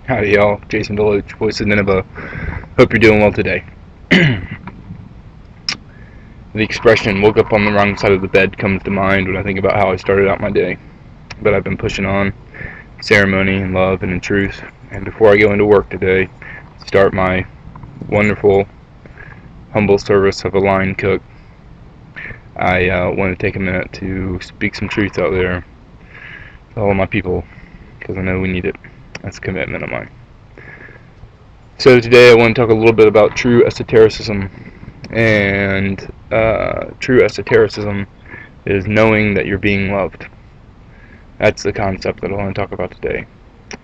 Howdy y'all, Jason DeLoach, voice of Nineveh. Hope you're doing well today. The expression, woke up on the wrong side of the bed, comes to mind when I think about how I started out my day. But I've been pushing on, ceremony and love and in truth. And before I go into work today, start my wonderful, humble service of a line cook, I want to take a minute to speak some truth out there to all of my people, because I know we need it. That's a commitment of mine. So today I want to talk a little bit about true esotericism. And true esotericism is knowing that you're being loved. That's the concept that I want to talk about today.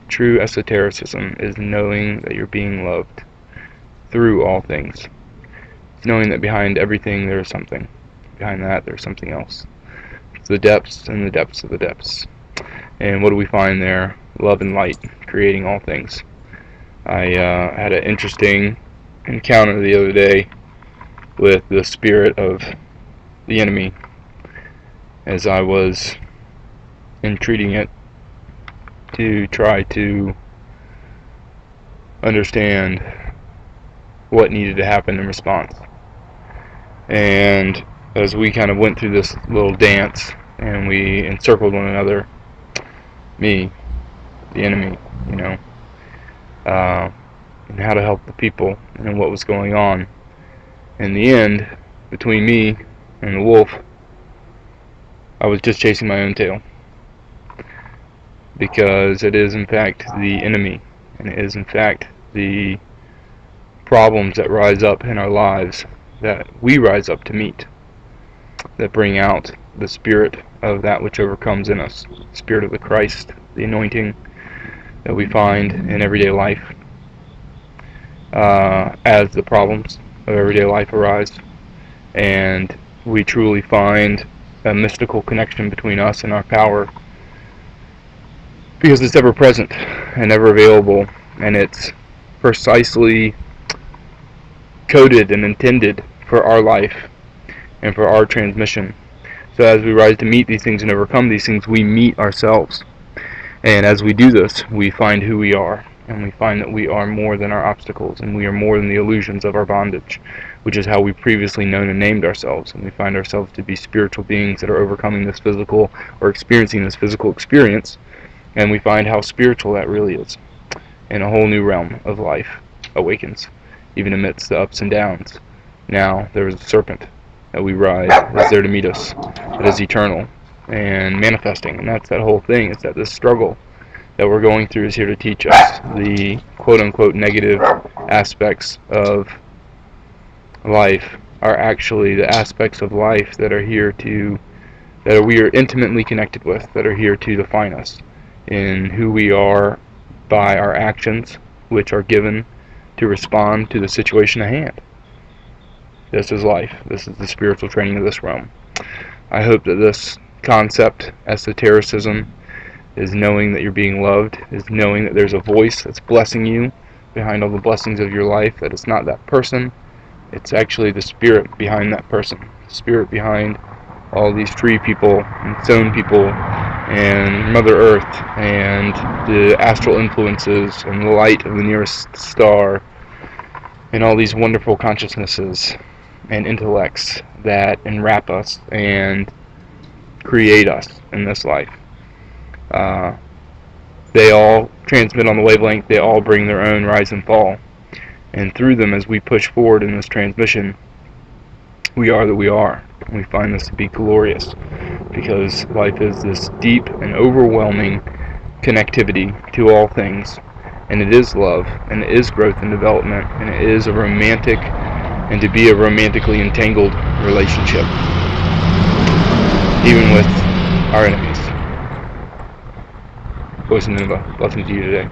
True esotericism is knowing that you're being loved through all things. It's knowing that behind everything there is something. Behind that there's something else. It's the depths and the depths of the depths. And what do we find there? Love and light, creating all things. I had an interesting encounter the other day with the spirit of the enemy as I was entreating it to try to understand what needed to happen in response. And as we kind of went through this little dance and we encircled one another, me, the enemy, and how to help the people and what was going on. In the end, between me and the wolf, I was just chasing my own tail. Because it is in fact the enemy, and it is in fact the problems that rise up in our lives that we rise up to meet, that bring out the spirit of that which overcomes in us, the spirit of the Christ, the anointing that we find in everyday life as the problems of everyday life arise, and we truly find a mystical connection between us and our power, because it's ever present and ever available, and it's precisely coded and intended for our life and for our transmission. So as we rise to meet these things and overcome these things, we meet ourselves. And as we do this, we find who we are, and we find that we are more than our obstacles, and we are more than the illusions of our bondage, which is how we previously known and named ourselves. And we find ourselves to be spiritual beings that are overcoming this physical, or experiencing this physical experience, and we find how spiritual that really is. And a whole new realm of life awakens, even amidst the ups and downs. Now there is a serpent that we ride, that's there to meet us, that is eternal and manifesting. And that's that whole thing, is that this struggle that we're going through is here to teach us the quote-unquote negative aspects of life are actually the aspects of life that are here to, that we are intimately connected with, that are here to define us in who we are by our actions, which are given to respond to the situation at hand. This is life. This is the spiritual training of this realm. I hope that this concept, esotericism, is knowing that you're being loved, is knowing that there's a voice that's blessing you behind all the blessings of your life, that it's not that person, it's actually the spirit behind that person, the spirit behind all these tree people and stone people and Mother Earth and the astral influences and the light of the nearest star and all these wonderful consciousnesses and intellects that enwrap us and create us in this life. They all transmit on the wavelength, they all bring their own rise and fall. And through them, as we push forward in this transmission, we are that we are. And we find this to be glorious, because life is this deep and overwhelming connectivity to all things. And it is love, and it is growth and development, and it is a romantic, and to be a romantically entangled relationship, even with our enemies. Voice of Nineveh, blessings to you today.